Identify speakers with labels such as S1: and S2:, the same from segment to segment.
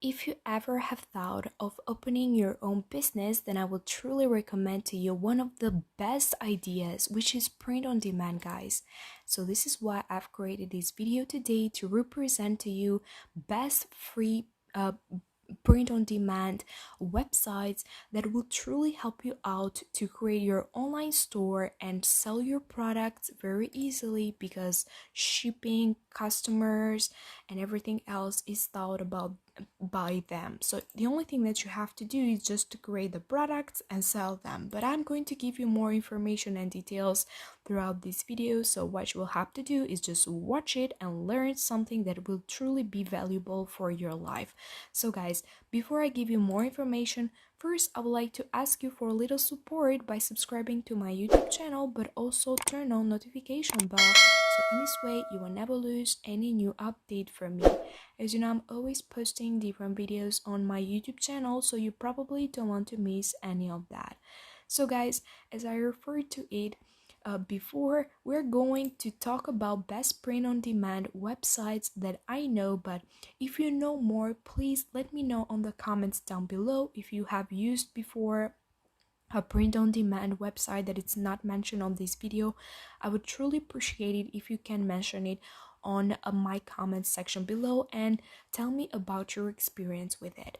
S1: If you ever have thought of opening your own business, then I would truly recommend to you one of the best ideas, which is print on demand, guys. So this is why I've created this video today to represent to you best free print on demand websites that will truly help you out to create your online store and sell your products very easily, because shipping, customers, and everything else is thought about by them. So the only thing that you have to do is just to create the products and sell them. But I'm going to give you more information and details throughout this video. So what you will have to do is just watch it and learn something that will truly be valuable for your life. So guys, before I give you more information, first I would like to ask you for a little support by subscribing to my YouTube channel, but also turn on notification bell, so in this way you will never lose any new update from me. As you know, I'm always posting different videos on my YouTube channel, so you probably don't want to miss any of that. So guys, as I referred to it before, we're going to talk about best print on demand websites that I know. But if you know more, please let me know on the comments down below if you have used before a print on demand website that it's not mentioned on this video. I would truly appreciate it if you can mention it on my comment section below and tell me about your experience with it.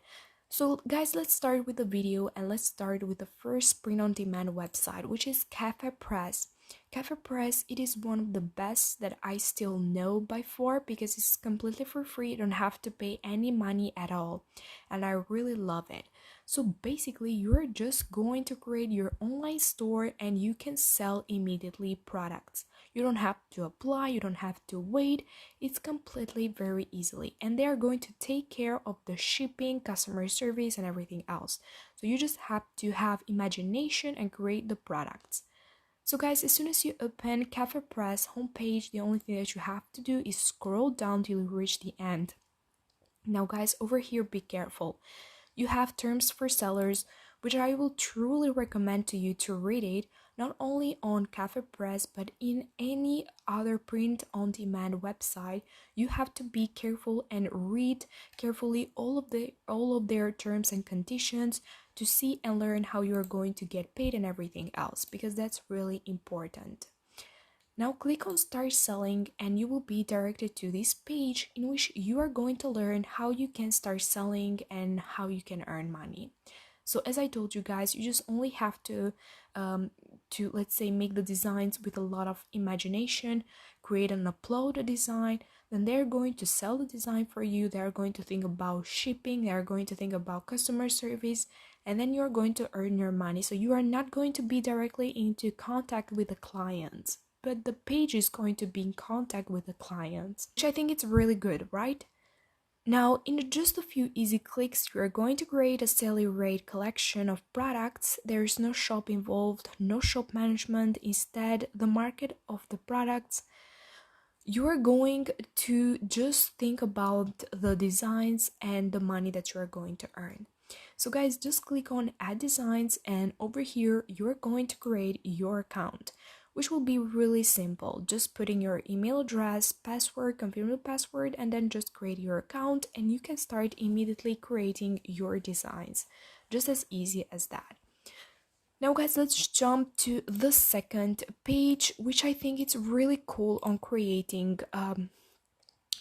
S1: So guys, let's start with the video, and let's start with the first print on demand website, which is Cafe Press. Cafe Press, it is one of the best that I still know by far, because it's completely for free. You don't have to pay any money at all, and I really love it. So basically, you're just going to create your online store and you can sell immediately products. You don't have to apply, you don't have to wait. It's completely very easily, and they are going to take care of the shipping, customer service, and everything else. So you just have to have imagination and create the products. So guys, as soon as you open Cafe Press homepage, the only thing that you have to do is scroll down till you reach the end. Now guys, over here, be careful. You have terms for sellers, which I will truly recommend to you to read it, not only on Cafe Press but in any other print on demand website. You have to be careful and read carefully all of their terms and conditions to see and learn how you are going to get paid and everything else, because that's really important. Now click on Start Selling and you will be directed to this page in which you are going to learn how you can start selling and how you can earn money. So as I told you guys, you just only have to let's say make the designs with a lot of imagination, create and upload a design, then they're going to sell the design for you. They're going to think about shipping, they're going to think about customer service, and then you're going to earn your money. So you are not going to be directly into contact with the clients, but the page is going to be in contact with the clients, which I think it's really good, right? Now, in just a few easy clicks, you are going to create a daily rate collection of products. There is no shop involved, no shop management. Instead, the market of the products, you are going to just think about the designs and the money that you are going to earn. So guys, just click on add designs, and over here you're going to create your account, which will be really simple. Just putting your email address, password, confirm the password, and then just create your account, and you can start immediately creating your designs. Just as easy as that. Now guys, let's jump to the second page, which I think it's really cool on creating and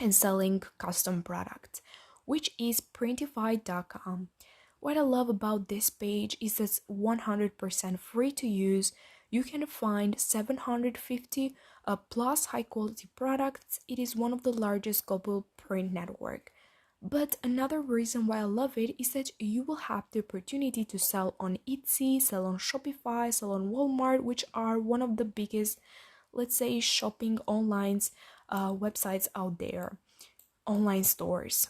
S1: selling custom products, which is printify.com. What I love about this page is it's 100% free to use. You can find 750 plus high quality products. It is one of the largest global print network. But another reason why I love it is that you will have the opportunity to sell on Etsy, sell on Shopify, sell on Walmart, which are one of the biggest, let's say, shopping online websites out there, online stores.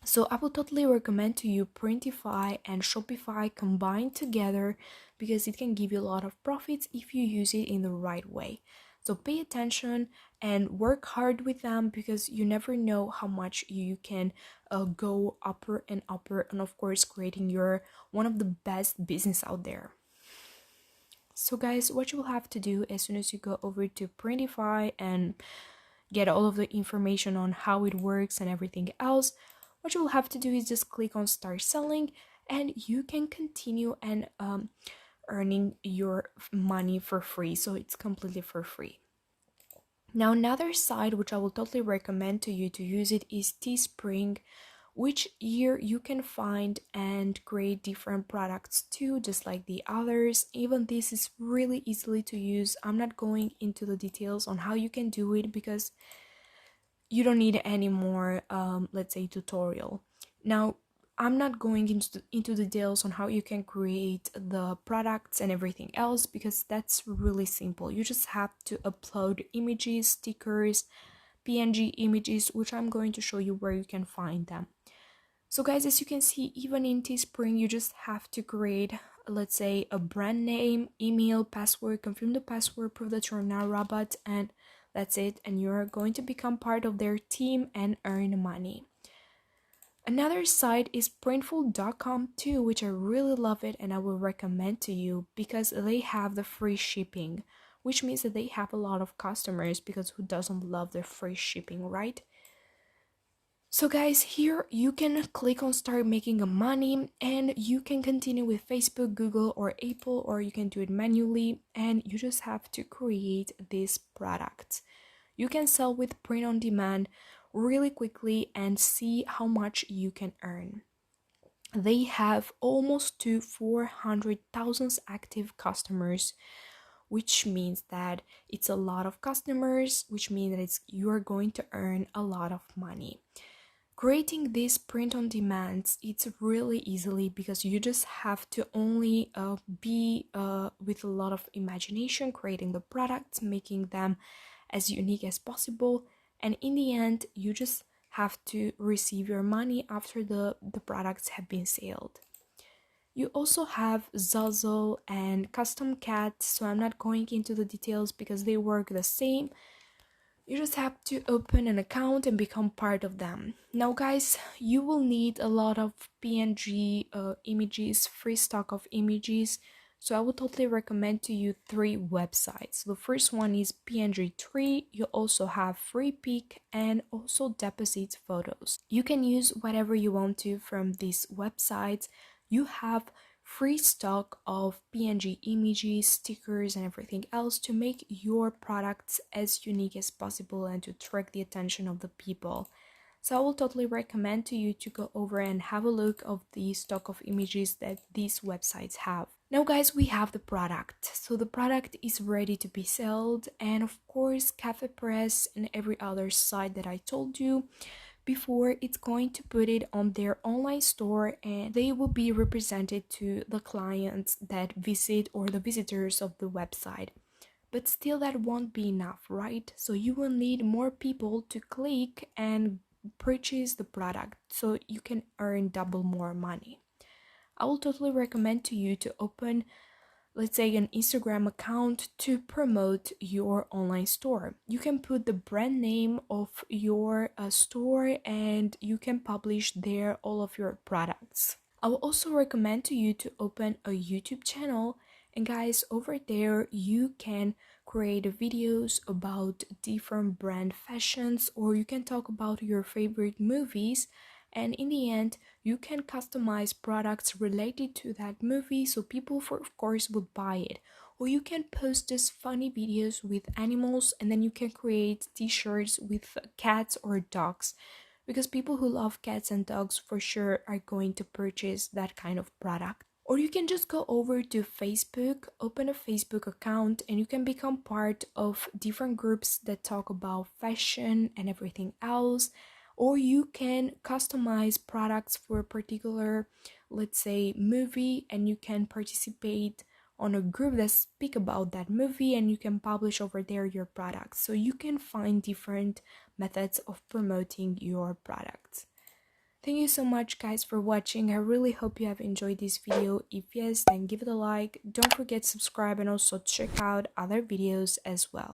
S1: So I would totally recommend to you Printify and Shopify combined together, because it can give you a lot of profits if you use it in the right way. So pay attention and work hard with them, because you never know how much you can go upper and upper, and of course creating your one of the best business out there. So guys, what you will have to do as soon as you go over to Printify and get all of the information on how it works and everything else, What you'll have to do is just click on start selling, and you can continue and earning your money for free. So it's completely for free. Now another site which I will totally recommend to you to use it is Teespring, which here you can find and create different products too, just like the others. Even this is really easily to use. I'm not going into the details on how you can do it because you don't need any more let's say tutorial. Now I'm not going into details on how you can create the products and everything else because that's really simple. You just have to upload images, stickers, PNG images, which I'm going to show you where you can find them. So guys, as you can see, even in Teespring, you just have to create, let's say, a brand name, email, password, confirm the password, prove that you're not a robot, and that's it. And you're going to become part of their team and earn money. Another site is Printful.com too, which I really love it and I will recommend to you because they have the free shipping, which means that they have a lot of customers because who doesn't love the free shipping, right? So guys, here you can click on start making money and you can continue with Facebook, Google or Apple, or you can do it manually, and you just have to create this product. You can sell with print on demand really quickly and see how much you can earn. They have almost to 400,000 active customers, which means that it's a lot of customers, which means that you are going to earn a lot of money. Creating this print on demand, it's really easily because you just have to only be with a lot of imagination, creating the products, making them as unique as possible, and in the end you just have to receive your money after the products have been sold. You also have Zazzle and Custom Cat, so I'm not going into the details because they work the same. You just have to open an account and become part of them. Now guys, you will need a lot of PNG images, free stock of images. So I would totally recommend to you 3 websites. The first one is PNG3. You also have FreePic and also Deposit Photos. You can use whatever you want to from these websites. You have free stock of PNG images, stickers, and everything else to make your products as unique as possible and to attract the attention of the people. So I will totally recommend to you to go over and have a look of the stock of images that these websites have. Now guys, we have the product. So the product is ready to be sold, and of course CafePress and every other site that I told you before, it's going to put it on their online store and they will be represented to the clients that visit or the visitors of the website. But still that won't be enough, right? So you will need more people to click and purchase the product so you can earn double more money. I will totally recommend to you to open, let's say, an Instagram account to promote your online store. You can put the brand name of your store and you can publish there all of your products. I will also recommend to you to open a YouTube channel, and guys, over there you can create videos about different brand fashions, or you can talk about your favorite movies, and in the end you can customize products related to that movie so people of course would buy it. Or you can post just funny videos with animals and then you can create t-shirts with cats or dogs, because people who love cats and dogs for sure are going to purchase that kind of product. Or you can just go over to Facebook, open a Facebook account, and you can become part of different groups that talk about fashion and everything else. Or you can customize products for a particular, let's say, movie, and you can participate on a group that speak about that movie and you can publish over there your products. So you can find different methods of promoting your products. Thank you so much guys for watching. I really hope you have enjoyed this video. If yes, then give it a like. Don't forget to subscribe and also check out other videos as well.